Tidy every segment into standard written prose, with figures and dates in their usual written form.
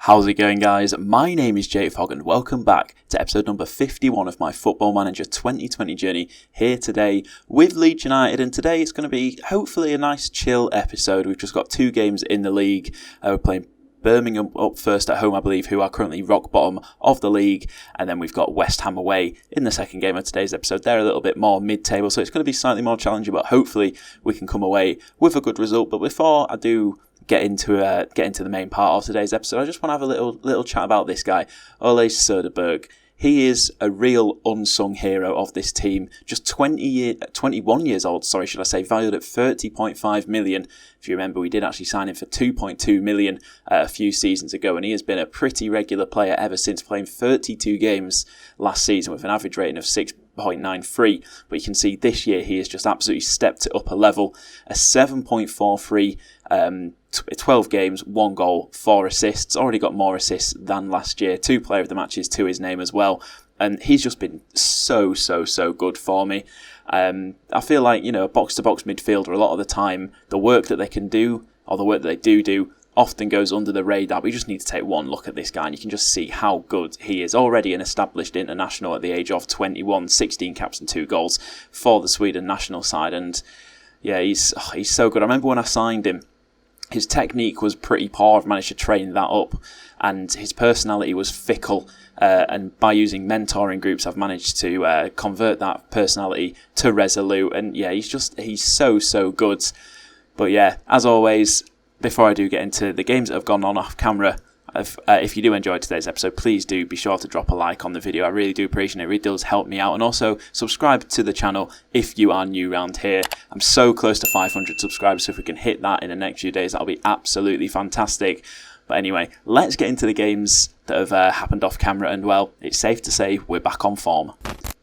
How's it going, guys? My name is Jakefog and welcome back to episode number 51 of my Football Manager 2020 journey here today with Leeds United, and today it's going to be hopefully a nice chill episode. We've just got two games in the league. We're playing Birmingham up first at home, I believe, who are currently rock bottom of the league, and then we've got West Ham away in the second game of today's episode. They're a little bit more mid-table, so it's going to be slightly more challenging, but hopefully we can come away with a good result. But before I do get into the main part of today's episode, I just want to have a little chat about this guy, Ole Söderberg. He is a real unsung hero of this team. Just 21 years old, valued at 30.5 million. If you remember, we did actually sign him for 2.2 million a few seasons ago, and he has been a pretty regular player ever since, playing 32 games last season with an average rating of 6.93. But you can see this year he has just absolutely stepped it up a level. A 7.43, 12 games, 1 goal, 4 assists. Already got more assists than last year. 2 player of the matches to his name as well. And he's just been so good for me. I feel like, a box-to-box midfielder, a lot of the time, the work that they can do, or the work that they do, often goes under the radar. We just need to take one look at this guy and you can just see how good he is. Already an established international at the age of 21, 16 caps and 2 goals for the Sweden national side. And yeah, he's so good. I remember when I signed him, his technique was pretty poor. I've managed to train that up, and his personality was fickle. And by using mentoring groups, I've managed to convert that personality to resolute. And yeah, he's so good. But yeah, as always, before I do get into the games that have gone on off camera, if you do enjoy today's episode, please do be sure to drop a like on the video. I really do appreciate it. It really does help me out. And also subscribe to the channel if you are new around here. I'm so close to 500 subscribers, so if we can hit that in the next few days, that'll be absolutely fantastic. But anyway, let's get into the games that have happened off camera, and well, it's safe to say we're back on form.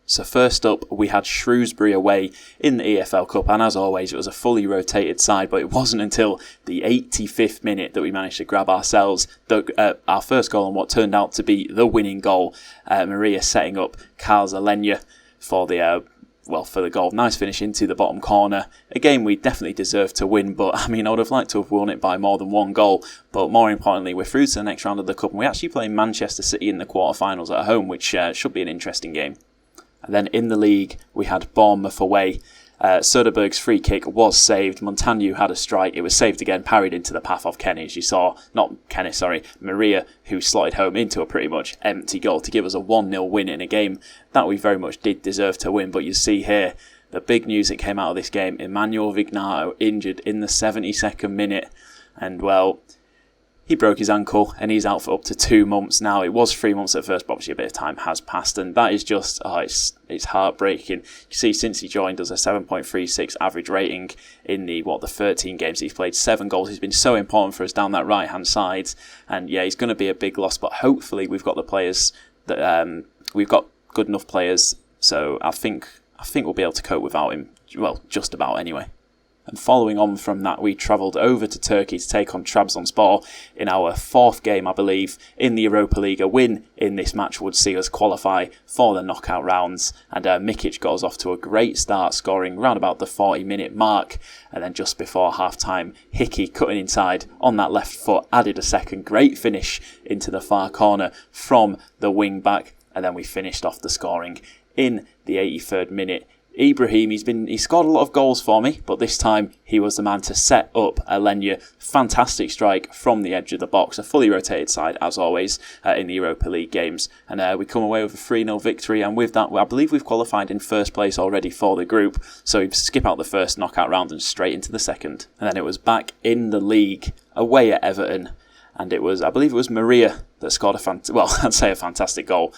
So first up, we had Shrewsbury away in the EFL Cup, and as always, it was a fully rotated side, but it wasn't until the 85th minute that we managed to grab ourselves our first goal on what turned out to be the winning goal. Maria setting up Carl Zalenia for the goal. Nice finish into the bottom corner. A game we definitely deserved to win, but I would have liked to have won it by more than 1 goal. But more importantly, we're through to the next round of the Cup, and we actually play Manchester City in the quarterfinals at home, which should be an interesting game. And then in the league, we had Bournemouth away. Söderberg's free kick was saved. Montagnu had a strike. It was saved again, parried into the path of Kenny, as you saw. Maria, who slotted home into a pretty much empty goal to give us a 1-0 win in a game that we very much did deserve to win. But you see here, the big news that came out of this game, Emmanuel Vignato injured in the 72nd minute. And well, he broke his ankle and he's out for up to 2 months now. It was 3 months at first, but obviously a bit of time has passed, and that is just, it's heartbreaking. You see, since he joined us, a 7.36 average rating in the 13 games he's played, 7 goals. He's been so important for us down that right-hand side, and yeah, he's going to be a big loss, but hopefully we've got the players that, we've got good enough players, so I think we'll be able to cope without him, well, just about anyway. And following on from that, we travelled over to Turkey to take on Trabzonspor in our 4th game, I believe, in the Europa League. A win in this match would see us qualify for the knockout rounds. And Mikic got us off to a great start, scoring round about the 40-minute mark. And then just before half-time, Hickey cutting inside on that left foot added a second great finish into the far corner from the wing-back. And then we finished off the scoring in the 83rd minute. Ibrahim, he scored a lot of goals for me, but this time he was the man to set up Alenia. Fantastic strike from the edge of the box. A fully rotated side, as always, in the Europa League games. And we come away with a 3-0 victory, and with that, I believe we've qualified in first place already for the group. So we skip out the first knockout round and straight into the second. And then it was back in the league, away at Everton. And I believe it was Maria that scored a fantastic goal.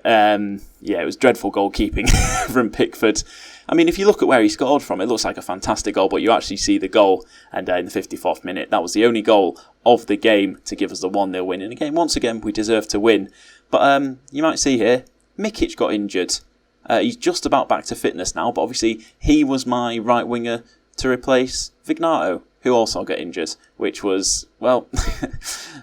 It was dreadful goalkeeping from Pickford. If you look at where he scored from, it looks like a fantastic goal, but you actually see the goal, and in the 54th minute, that was the only goal of the game to give us the 1-0 win. And again, once again, we deserve to win. But you might see here, Mikic got injured. He's just about back to fitness now, but obviously he was my right winger to replace Vignato, who also got injured, which was, well,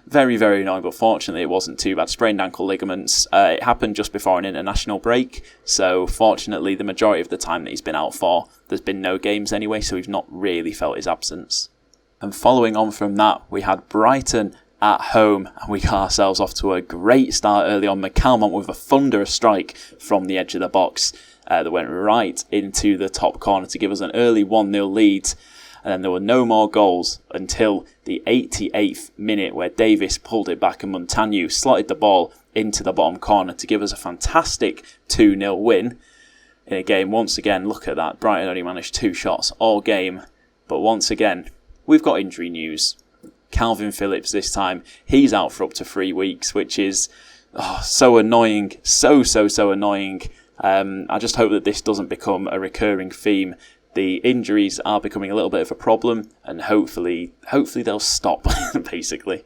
very, very annoying, but fortunately it wasn't too bad. Sprained ankle ligaments. It happened just before an international break, so fortunately the majority of the time that he's been out for, there's been no games anyway, so we've not really felt his absence. And following on from that, we had Brighton at home, and we got ourselves off to a great start early on. McCalmont with a thunderous strike from the edge of the box that went right into the top corner to give us an early 1-0 lead. And then there were no more goals until the 88th minute, where Davis pulled it back and Montagno slotted the ball into the bottom corner to give us a fantastic 2-0 win in a game. Once again, look at that, Brighton only managed 2 shots all game. But once again, we've got injury news. Calvin Phillips this time, he's out for up to 3 weeks, which is so annoying, so annoying. I just hope that this doesn't become a recurring theme. The injuries are becoming a little bit of a problem, and hopefully they'll stop, basically.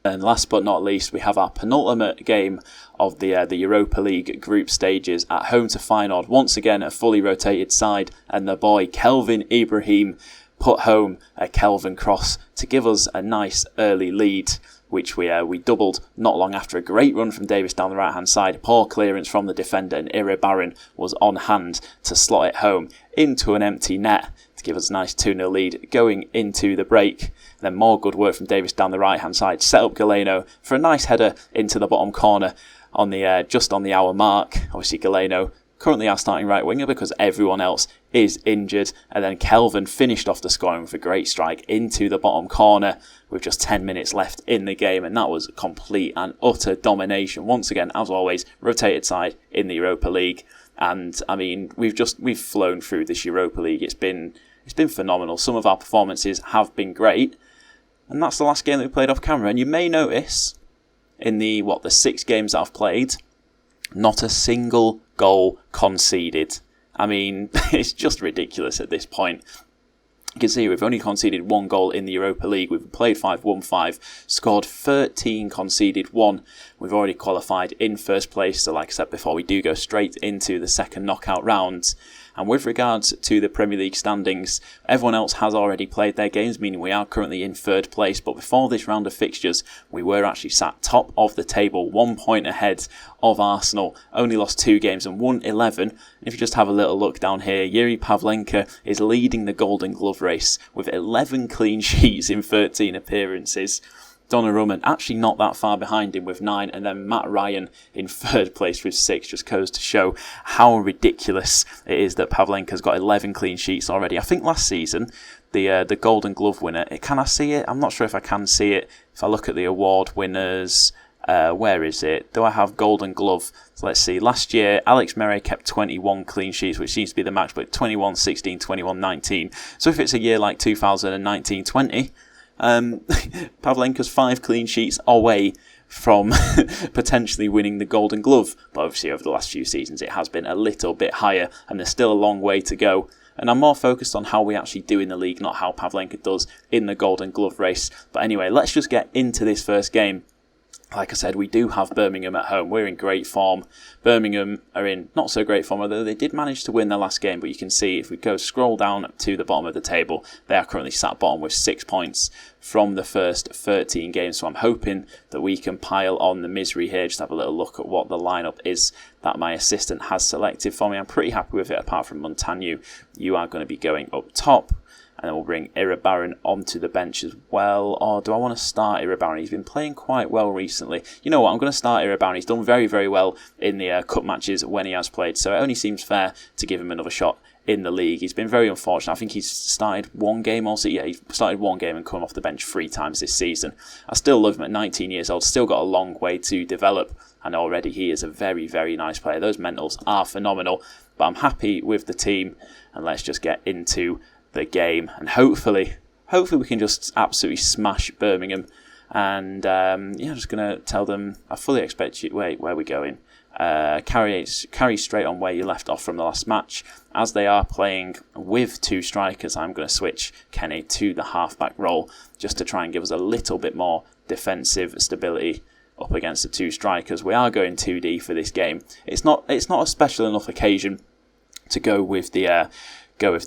And last but not least, we have our penultimate game of the Europa League group stages at home to Feyenoord. Once again, a fully rotated side, and the boy Kelvin Ibrahim put home a Kelvin cross to give us a nice early lead, which we doubled not long after a great run from Davis down the right-hand side. Poor clearance from the defender, and Iribarren was on hand to slot it home into an empty net to give us a nice 2-0 lead going into the break. Then more good work from Davis down the right-hand side, set up Galeno for a nice header into the bottom corner on the just on the hour mark. Obviously Galeno currently our starting right winger because everyone else is injured. And then Kelvin finished off the scoring with a great strike into the bottom corner with just 10 minutes left in the game, and that was complete and utter domination. Once again, as always, rotated side in the Europa League. And I mean, we've flown through this Europa League. It's been phenomenal. Some of our performances have been great, and that's the last game that we played off camera. And you may notice in the 6 games that I've played, not a single goal conceded. I mean, it's just ridiculous at this point. You can see we've only conceded 1 goal in the Europa League. We've played 5, won 5, scored 13, conceded 1. We've already qualified in first place. So like I said before, we do go straight into the second knockout round. And with regards to the Premier League standings, everyone else has already played their games, meaning we are currently in 3rd place. But before this round of fixtures, we were actually sat top of the table, 1 point ahead of Arsenal. Only lost 2 games and won 11. And if you just have a little look down here, Yuri Pavlenka is leading the Golden Glove race with 11 clean sheets in 13 appearances. Donnarumma actually not that far behind him with 9, and then Matt Ryan in 3rd place with 6. Just goes to show how ridiculous it is that Pavlenka's got 11 clean sheets already. I think last season, the Golden Glove winner, can I see it? I'm not sure if I can see it. If I look at the award winners, where is it? Do I have Golden Glove? So let's see. Last year, Alex Meret kept 21 clean sheets, which seems to be the max, but 21-16, 21-19. So if it's a year like 2019-20, Pavlenka's 5 clean sheets away from potentially winning the Golden Glove. But obviously over the last few seasons it has been a little bit higher, and there's still a long way to go. And I'm more focused on how we actually do in the league, not how Pavlenka does in the Golden Glove race. But anyway, let's just get into this first game. Like I said, we do have Birmingham at home. We're in great form. Birmingham are in not so great form, although they did manage to win their last game. But you can see if we scroll down to the bottom of the table, they are currently sat bottom with 6 points from the first 13 games. So I'm hoping that we can pile on the misery here. Just have a little look at what the lineup is that my assistant has selected for me. I'm pretty happy with it, apart from Montagno. You are going to be going up top. And then we'll bring Iribarren onto the bench as well. Or do I want to start Iribarren? He's been playing quite well recently. You know what? I'm going to start Iribarren. He's done very, very well in the cup matches when he has played. So it only seems fair to give him another shot in the league. He's been very unfortunate. I think he's started 1 game also. Yeah, he's started 1 game and come off the bench 3 times this season. I still love him at 19 years old. Still got a long way to develop. And already he is a very, very nice player. Those mentals are phenomenal. But I'm happy with the team. And let's just get into the game, and hopefully we can just absolutely smash Birmingham. And I'm just gonna tell them I fully expect you. Wait, where are we going? Carry straight on where you left off from the last match. As they are playing with 2 strikers, I'm going to switch Kenny to the halfback role just to try and give us a little bit more defensive stability up against the 2 strikers. We are going 2D for this game. It's not a special enough occasion to go with the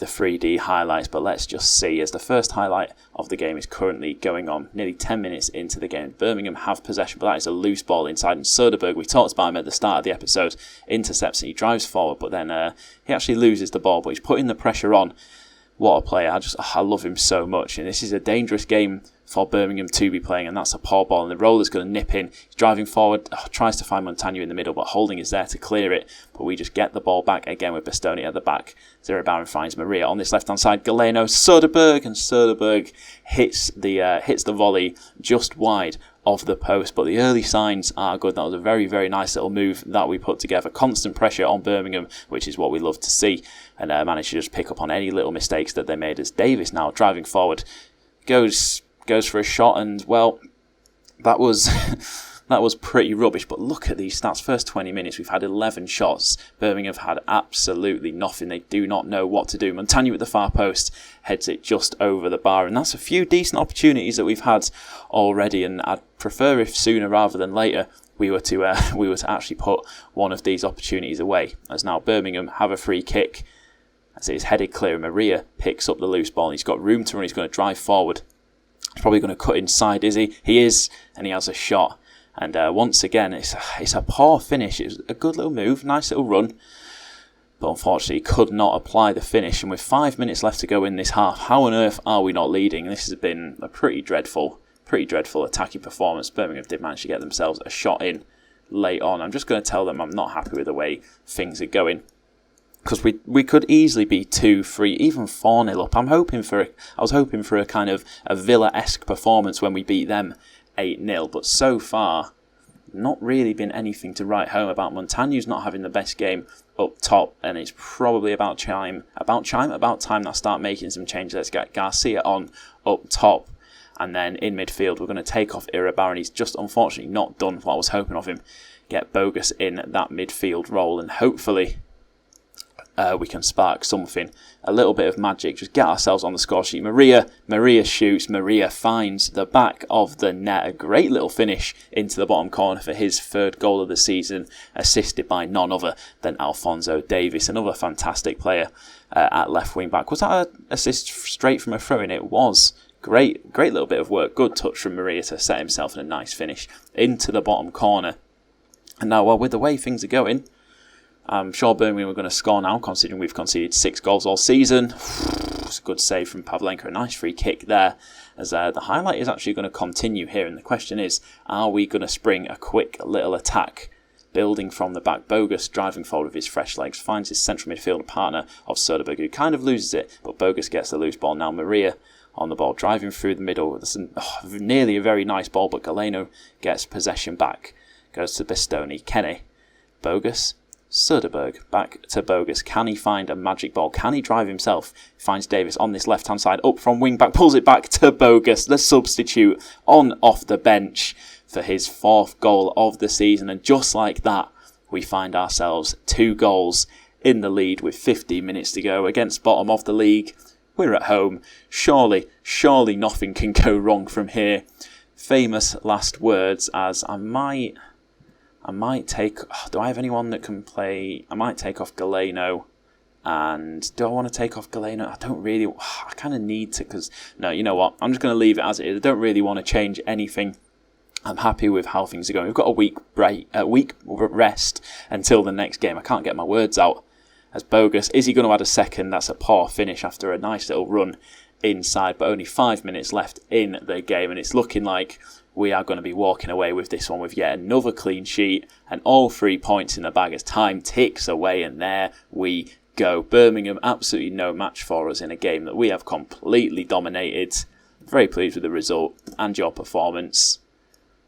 3D highlights, but let's just see, as the first highlight of the game is currently going on nearly 10 minutes into the game. Birmingham have possession, but that is a loose ball inside, and Soderberg, we talked about him at the start of the episode, intercepts and he drives forward, but then he actually loses the ball, but he's putting the pressure on. What a player. I love him so much. And this is a dangerous game for Birmingham to be playing, and that's a poor ball, and the roller's going to nip in. He's driving forward, tries to find Montagno in the middle, but Holding is there to clear it. But we just get the ball back again with Bastoni at the back. Iribarren finds Maria on this left-hand side. Galeno, Söderberg, and Söderberg hits the volley just wide of the post, but the early signs are good. That was a very, very nice little move that we put together. Constant pressure on Birmingham, which is what we love to see, and managed to just pick up on any little mistakes that they made. As Davis now driving forward goes for a shot, and well, that was that was pretty rubbish. But look at these stats. First 20 minutes we've had 11 shots. Birmingham have had absolutely nothing. They do not know what to do. Montagno at the far post heads it just over the bar, and that's a few decent opportunities that we've had already, and I'd prefer if sooner rather than later we were to actually put one of these opportunities away. As now Birmingham have a free kick as it is headed clear. Maria picks up the loose ball, and he's got room to run. He's going to drive forward. He's probably going to cut inside, is he? He is, and he has a shot. And once again, it's a poor finish. It was a good little move, nice little run, but unfortunately could not apply the finish. And with 5 minutes left to go in this half, how on earth are we not leading? This has been a pretty dreadful attacking performance. Birmingham did manage to get themselves a shot in late on. I'm just going to tell them I'm not happy with the way things are going, because we could easily be 2-3, even 4-0 up. I was hoping for a kind of a Villa-esque performance when we beat them 8-0, but so far not really been anything to write home about. Montagno's not having the best game up top, and it's probably about time that I start making some changes. Let's get Garcia on up top, and then in midfield we're going to take off Iribarren. He's just unfortunately not done what I was hoping of him. Get Bogus in that midfield role, and hopefully we can spark something, a little bit of magic, just get ourselves on the score sheet. Maria shoots, Maria finds the back of the net, a great little finish into the bottom corner for his third goal of the season, assisted by none other than Alphonso Davies, another fantastic player at left wing back. Was that an assist straight from a throw-in? It was. Great little bit of work, good touch from Maria to set himself in a nice finish into the bottom corner. And now, well, with the way things are going, I'm sure Birmingham are going to score now, considering we've conceded 6 goals all season. It's a good save from Pavlenka, a nice free kick there, as the highlight is actually going to continue here, and the question is, are we going to spring a quick little attack, building from the back? Bogus driving forward with his fresh legs, finds his central midfielder partner of Söderberg, who kind of loses it, but Bogus gets the loose ball. Now Maria on the ball, driving through the middle. It's nearly a very nice ball, but Galeno gets possession back, goes to Bastoni, Kenny, Bogus, Söderberg, back to Bogus. Can he find a magic ball? Can he drive himself? Finds Davis on this left-hand side, up from wing-back, pulls it back to Bogus, the substitute on off the bench for his 4th goal of the season. And just like that, we find ourselves 2 goals in the lead with 15 minutes to go against bottom of the league. We're at home. Surely nothing can go wrong from here. Famous last words, as I might take... do I have anyone that can play? I might take off Galeno. And do I want to take off Galeno? I don't really... I kind of need to, because... No, you know what? I'm just going to leave it as it is. I don't really want to change anything. I'm happy with how things are going. We've got a week rest until the next game. I can't get my words out. As Bogus, is he going to add a second? That's a poor finish after a nice little run inside, but only 5 minutes left in the game, and it's looking like we are going to be walking away with this one with yet another clean sheet and all 3 points in the bag as time ticks away. And there we go. Birmingham, absolutely no match for us in a game that we have completely dominated. Very pleased with the result and your performance.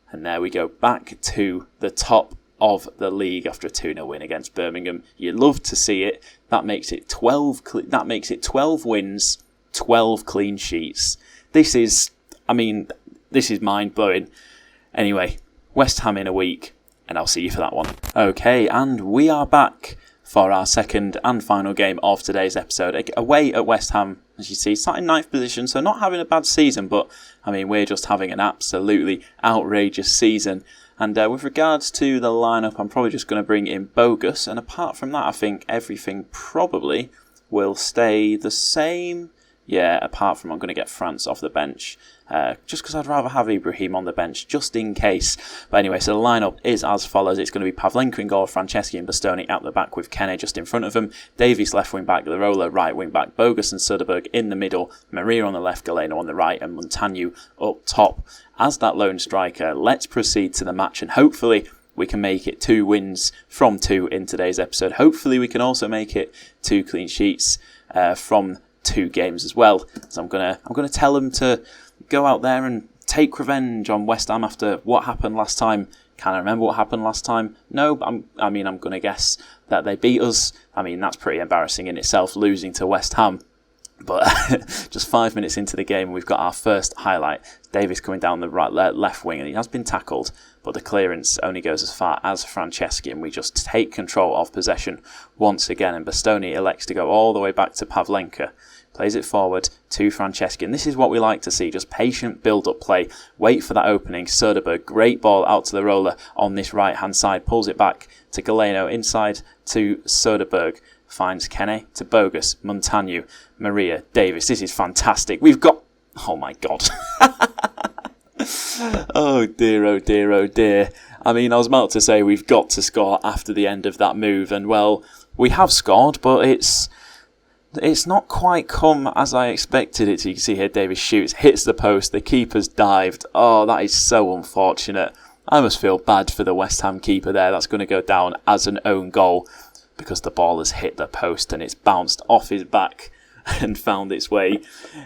And there we go, back to the top of the league after a 2-0 win against Birmingham. You love to see it. That makes it 12 wins, 12 clean sheets. This is mind-blowing. Anyway, West Ham in a week, and I'll see you for that one. Okay, and we are back for our second and final game of today's episode. Away at West Ham, as you see, sat in 9th position, so not having a bad season, but we're just having an absolutely outrageous season. And with regards to the lineup, I'm probably just going to bring in Bogus, and apart from that, I think everything probably will stay the same. Yeah, apart from I'm going to get France off the bench just because I'd rather have Ibrahim on the bench, just in case. But anyway, so the lineup is as follows. It's going to be Pavlenka in goal, Franceschi and Bastoni out the back with Kene just in front of them, Davies left wing back, Lirola right wing back, Bogus and Soderberg in the middle, Maria on the left, Galeno on the right, and Montagnu up top as that lone striker. Let's proceed to the match, and hopefully we can make it 2 wins from 2 in today's episode. Hopefully we can also make it 2 clean sheets from 2 games as well. So I'm gonna tell them to go out there and take revenge on West Ham after what happened last time. Can I remember what happened last time? No, but I'm going to guess that they beat us. I mean, that's pretty embarrassing in itself, losing to West Ham. But just 5 minutes into the game, we've got our first highlight. Davies coming down the left wing, and he has been tackled, but the clearance only goes as far as Franceschi, and we just take control of possession once again. And Bastoni elects to go all the way back to Pavlenka. Plays it forward to Franceschi, and this is what we like to see, just patient build-up play. Wait for that opening. Soderberg, great ball out to the roller on this right-hand side. Pulls it back to Galeno, inside to Soderberg. Finds Kene to Bogus, Montagnu, Maria, Davis. This is fantastic. We've got... Oh my God. Oh dear, oh dear, oh dear. I mean, I was about to say we've got to score after the end of that move, and well, we have scored, but it's not quite come as I expected it to. You can see here Davis shoots, hits the post, the keeper's dived. Oh, that is so unfortunate. I must feel bad for the West Ham keeper there. That's going to go down as an own goal because the ball has hit the post and it's bounced off his back and found its way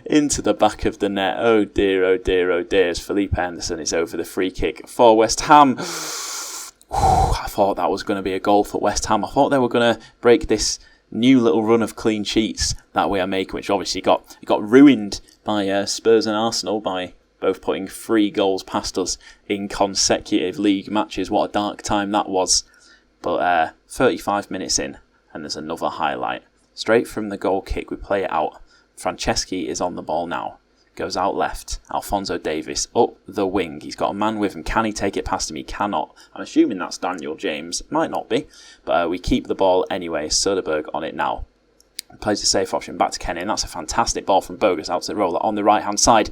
into the back of the net. Oh dear, oh dear, oh dear. As Felipe Anderson is over the free kick for West Ham. I thought that was going to be a goal for West Ham. I thought they were going to break this new little run of clean sheets that we are making, which obviously got ruined by Spurs and Arsenal by both putting 3 goals past us in consecutive league matches. What a dark time that was. But 35 minutes in, and there's another highlight. Straight from the goal kick, we play it out. Franceschi is on the ball now. Goes out left. Alphonso Davies up the wing. He's got a man with him. Can he take it past him? He cannot. I'm assuming that's Daniel James. Might not be. But we keep the ball anyway. Soderberg on it now. Plays the safe option back to Kenny. And that's a fantastic ball from Bogus out to the roller on the right-hand side.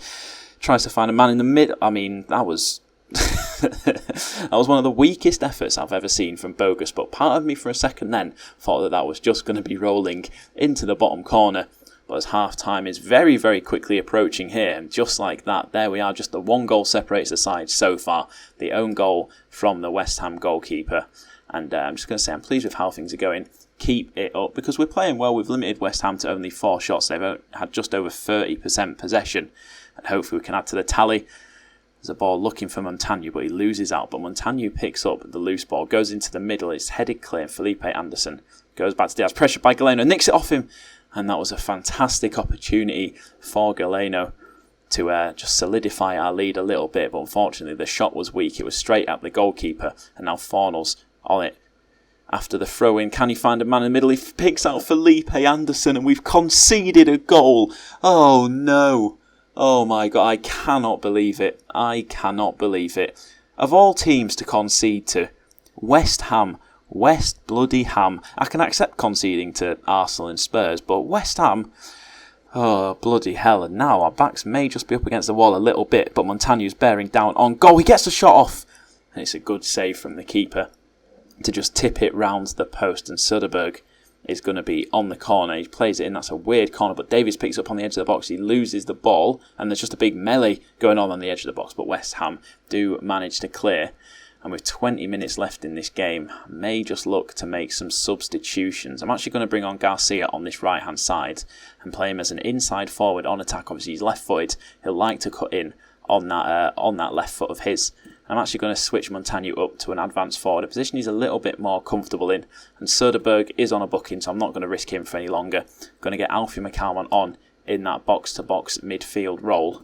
Tries to find a man in the mid. I mean, that was... that was one of the weakest efforts I've ever seen from Bogus, but part of me for a second then thought that was just going to be rolling into the bottom corner. But as half-time is very, very quickly approaching here, and just like that, there we are, just the 1 goal separates the sides so far. The own goal from the West Ham goalkeeper. And I'm just going to say I'm pleased with how things are going. Keep it up, because we're playing well. We've limited West Ham to only 4 shots. They've had just over 30% possession, and hopefully we can add to the tally. There's a ball looking for Montagnu, but he loses out. But Montagnu picks up the loose ball, goes into the middle. It's headed clear. Felipe Anderson goes back to Diaz. Pressure by Galeno, nicks it off him. And that was a fantastic opportunity for Galeno to just solidify our lead a little bit. But unfortunately, the shot was weak. It was straight at the goalkeeper. And now Fornals on it. After the throw-in, can he find a man in the middle? He picks out Felipe Anderson, and we've conceded a goal. Oh, no. Oh my God, I cannot believe it. I cannot believe it. Of all teams to concede to, West Ham, West bloody Ham. I can accept conceding to Arsenal and Spurs, but West Ham, oh bloody hell. And now our backs may just be up against the wall a little bit, but Montagnu's bearing down on goal. He gets the shot off, and it's a good save from the keeper to just tip it round the post, and Soderberg is going to be on the corner. He plays it in. That's a weird corner, but Davies picks up on the edge of the box. He loses the ball, and there's just a big melee going on the edge of the box, but West Ham do manage to clear. And with 20 minutes left in this game, I may just look to make some substitutions. I'm actually going to bring on Garcia on this right-hand side and play him as an inside forward on attack. Obviously, he's left-footed. He'll like to cut in on that left foot of his. I'm actually going to switch Montagnu up to an advanced forward, a position he's a little bit more comfortable in. And Soderberg is on a booking, so I'm not going to risk him for any longer. I'm going to get Alfie McCalman on in that box-to-box midfield role.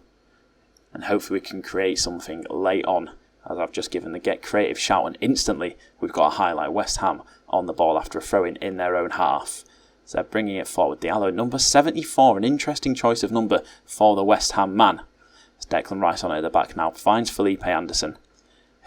And hopefully we can create something late on, as I've just given the get creative shout, and instantly we've got a highlight. West Ham on the ball after a throw-in in their own half. So they're bringing it forward. Diallo, number 74, an interesting choice of number for the West Ham man. It's Declan Rice on it at the back now, finds Felipe Anderson.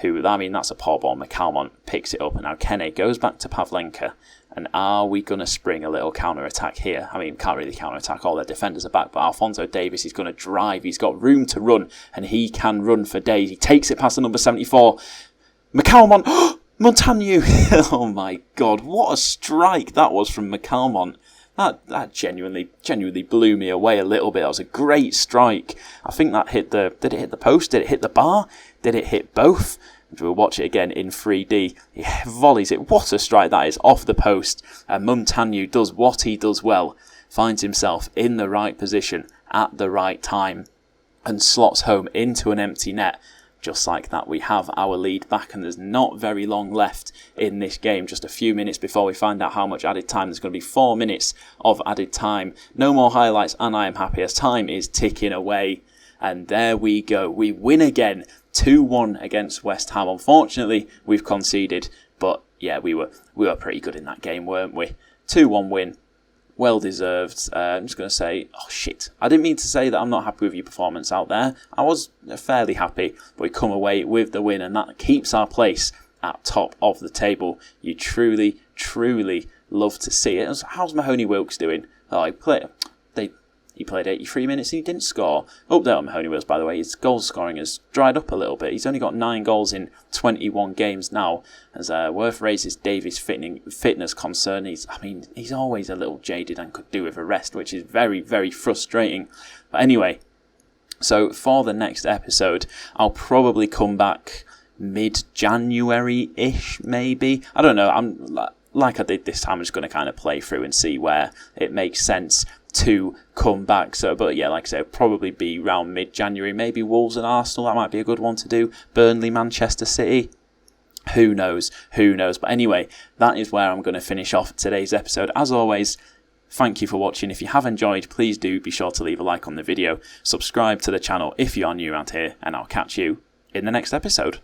that's a poor ball. McCalmont picks it up, and now Kene goes back to Pavlenka. And are we going to spring a little counter-attack here? I mean, can't really counter-attack, all their defenders are back, but Alphonso Davies is going to drive. He's got room to run, and he can run for days. He takes it past the number 74. McCalmont, Montagnu. Oh my God, what a strike that was from McCalmont. That genuinely blew me away a little bit. That was a great strike. I think that did it hit the post? Did it hit the bar? Did it hit both? We'll watch it again in 3D. He volleys it. What a strike that is, off the post. And Montagnu does what he does well. Finds himself in the right position at the right time and slots home into an empty net. Just like that, we have our lead back, and there's not very long left in this game. Just a few minutes before we find out how much added time. There's going to be 4 minutes of added time. No more highlights, and I am happy as time is ticking away. And there we go. We win again. 2-1 against West Ham. Unfortunately, we've conceded, but yeah, we were pretty good in that game, weren't we? 2-1 win. Well deserved. I'm just going to say, oh shit, I didn't mean to say that I'm not happy with your performance out there. I was fairly happy, but we come away with the win, and that keeps our place at top of the table. You truly love to see it. How's Mahoney Wilkes doing? Oh, he played 83 minutes and he didn't score. Update on Mahoney Wilkes, by the way, his goal scoring has dried up a little bit. He's only got 9 goals in 21 games now. As Worth raises Davies' fitness concern, he's always a little jaded and could do with a rest, which is very frustrating. But anyway, so for the next episode, I'll probably come back mid-January-ish, maybe. I don't know. Like I did this time, I'm just going to kind of play through and see where it makes sense to come back. But yeah, like I said, probably be around mid-January. Maybe Wolves and Arsenal, that might be a good one to do. Burnley, Manchester City. Who knows? But anyway, that is where I'm going to finish off today's episode. As always, thank you for watching. If you have enjoyed, please do be sure to leave a like on the video. Subscribe to the channel if you are new around here, and I'll catch you in the next episode.